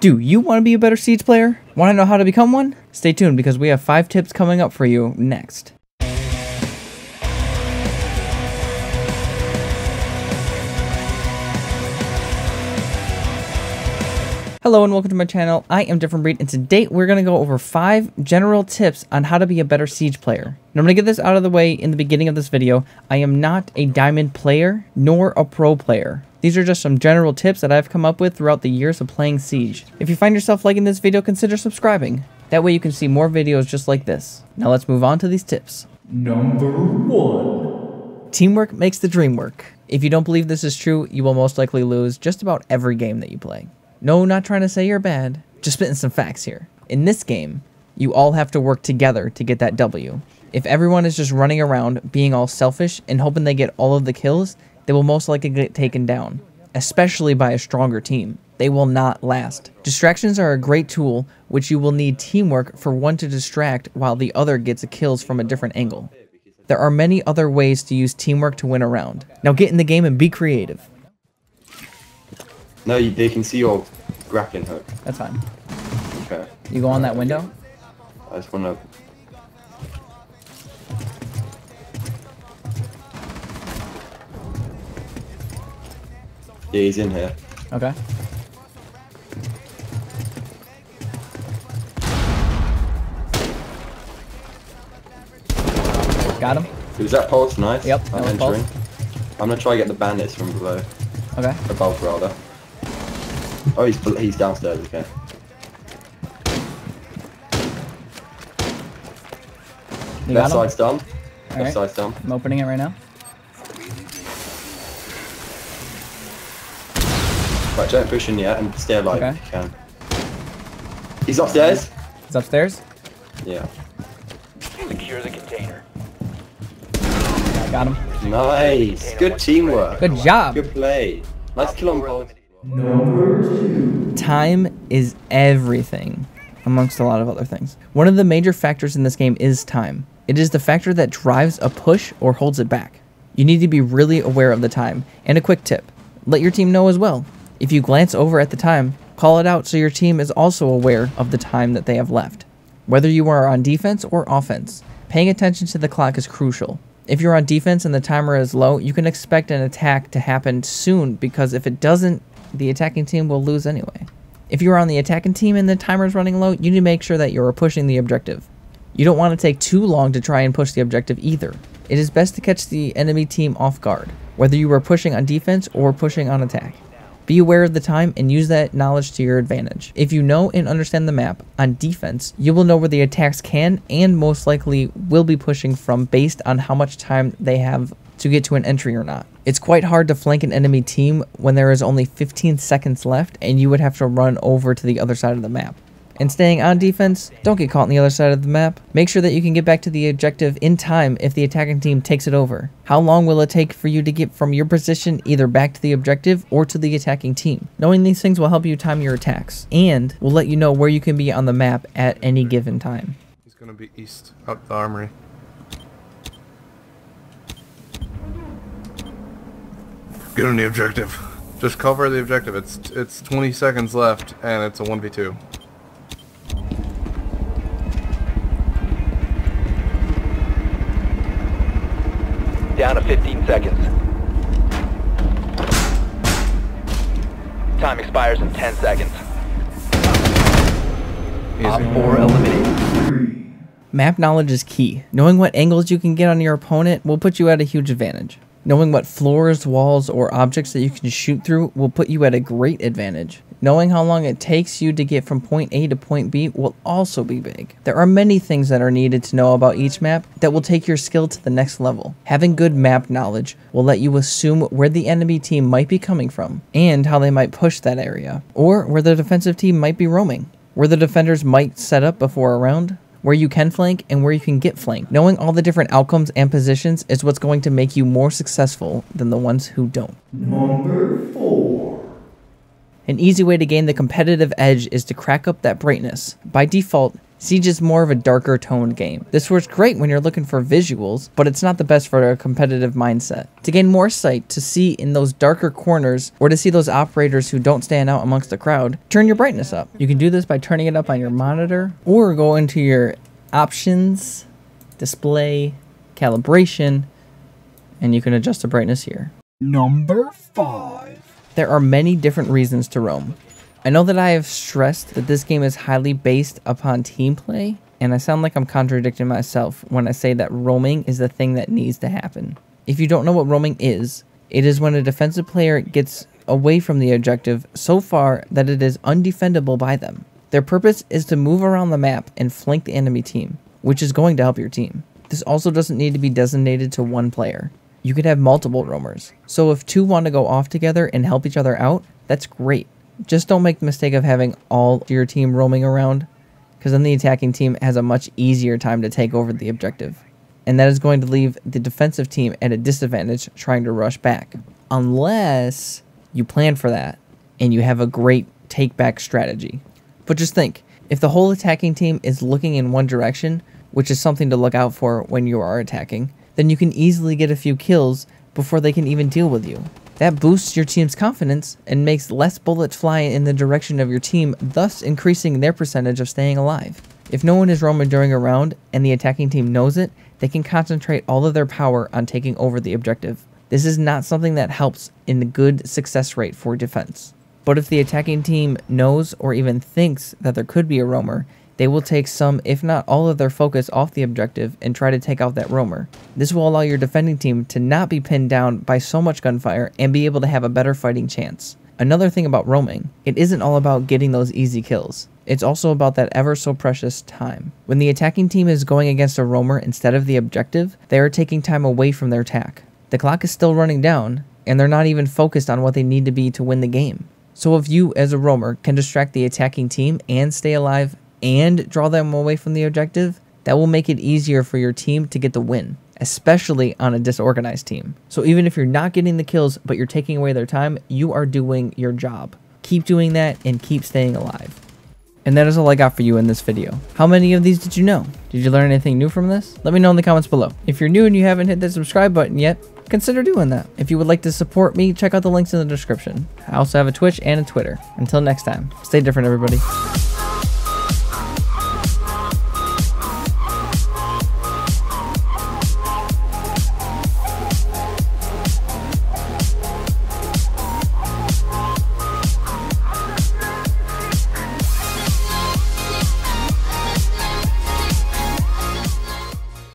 Do you want to be a better Siege player? Want to know how to become one? Stay tuned because we have 5 tips coming up for you next. Hello and welcome to my channel. I am Different Breed, and today we're going to go over 5 general tips on how to be a better Siege player. And I'm going to get this out of the way in the beginning of this video. I am not a diamond player nor a pro player. These are just some general tips that I've come up with throughout the years of playing Siege. If you find yourself liking this video, consider subscribing. That way you can see more videos just like this. Now let's move on to these tips. Number 1. Teamwork makes the dream work. If you don't believe this is true, you will most likely lose just about every game that you play. No, not trying to say you're bad, just spitting some facts here. In this game, you all have to work together to get that W. If everyone is just running around being all selfish and hoping they get all of the kills, they will most likely get taken down, especially by a stronger team. They will not last. Distractions are a great tool, which you will need teamwork for one to distract while the other gets the kills from a different angle. There are many other ways to use teamwork to win a round. Now get in the game and be creative. No, they can see your grappling hook. That's fine. Okay. You go on that window? I just wanna... Yeah, he's in here. Okay. Got him. Was that pulse? Nice. Yep, I'm that was entering. pulse. I'm gonna try to get the bandits from below. Okay. Above, rather. Oh, he's downstairs, okay. You Left got him? side's done. All Left right. side's done. I'm opening it right now. Right, don't push in yet and stay alive Okay. if you can. He's upstairs? He's upstairs. Yeah. Secure the container. I got him. Nice. Good teamwork. Good job. Good play. Nice kill on pulse. Number 2. Time is everything, amongst a lot of other things. One of the major factors in this game is time. It is the factor that drives a push or holds it back. You need to be really aware of the time. And a quick tip, let your team know as well. If you glance over at the time, call it out so your team is also aware of the time that they have left. Whether you are on defense or offense, paying attention to the clock is crucial. If you're on defense and the timer is low, you can expect an attack to happen soon, because if it doesn't, the attacking team will lose anyway. If you're on the attacking team and the timer is running low, you need to make sure that you're pushing the objective. You don't want to take too long to try and push the objective either. It is best to catch the enemy team off guard, whether you are pushing on defense or pushing on attack. Be aware of the time and use that knowledge to your advantage. If you know and understand the map on defense, you will know where the attacks can and most likely will be pushing from based on how much time they have to get to an entry or not. It's quite hard to flank an enemy team when there is only 15 seconds left and you would have to run over to the other side of the map. And staying on defense, don't get caught on the other side of the map. Make sure that you can get back to the objective in time if the attacking team takes it over. How long will it take for you to get from your position either back to the objective or to the attacking team? Knowing these things will help you time your attacks and will let you know where you can be on the map at any given time. He's gonna be east, out the armory. Get on the objective. Just cover the objective. It's 20 seconds left, and it's a 1v2. Down to 15 seconds. Time expires in 10 seconds. Op 4 eliminated. Map knowledge is key. Knowing what angles you can get on your opponent will put you at a huge advantage. Knowing what floors, walls, or objects that you can shoot through will put you at a great advantage. Knowing how long it takes you to get from point A to point B will also be big. There are many things that are needed to know about each map that will take your skill to the next level. Having good map knowledge will let you assume where the enemy team might be coming from and how they might push that area, or where the defensive team might be roaming, where the defenders might set up before a round, where you can flank and where you can get flanked. Knowing all the different outcomes and positions is what's going to make you more successful than the ones who don't. Number 4. An easy way to gain the competitive edge is to crack up that brightness. By default, Siege is more of a darker toned game. This works great when you're looking for visuals, but it's not the best for a competitive mindset. To gain more sight, to see in those darker corners, or to see those operators who don't stand out amongst the crowd, turn your brightness up. You can do this by turning it up on your monitor, or go into your options, display, calibration, and you can adjust the brightness here. Number 5. There are many different reasons to roam. I know that I have stressed that this game is highly based upon team play, and I sound like I'm contradicting myself when I say that roaming is the thing that needs to happen. If you don't know what roaming is, it is when a defensive player gets away from the objective so far that it is undefendable by them. Their purpose is to move around the map and flank the enemy team, which is going to help your team. This also doesn't need to be designated to one player. You could have multiple roamers. So if two want to go off together and help each other out, that's great. Just don't make the mistake of having all your team roaming around, because then the attacking team has a much easier time to take over the objective. And that is going to leave the defensive team at a disadvantage trying to rush back. Unless you plan for that and you have a great take-back strategy. But just think, if the whole attacking team is looking in one direction, which is something to look out for when you are attacking, then you can easily get a few kills before they can even deal with you. That boosts your team's confidence and makes less bullets fly in the direction of your team, thus increasing their percentage of staying alive. If no one is roaming during a round and the attacking team knows it, they can concentrate all of their power on taking over the objective. This is not something that helps in the good success rate for defense. But if the attacking team knows or even thinks that there could be a roamer, they will take some, if not all of their focus off the objective and try to take out that roamer. This will allow your defending team to not be pinned down by so much gunfire and be able to have a better fighting chance. Another thing about roaming, it isn't all about getting those easy kills. It's also about that ever so precious time. When the attacking team is going against a roamer instead of the objective, they are taking time away from their attack. The clock is still running down, and they're not even focused on what they need to be to win the game. So if you, as a roamer, can distract the attacking team and stay alive and draw them away from the objective, that will make it easier for your team to get the win, especially on a disorganized team. So even if you're not getting the kills, but you're taking away their time, you are doing your job. Keep doing that and keep staying alive. And that is all I got for you in this video. How many of these did you know? Did you learn anything new from this? Let me know in the comments below. If you're new and you haven't hit that subscribe button yet, consider doing that. If you would like to support me, check out the links in the description. I also have a Twitch and a Twitter. Until next time, stay different, everybody.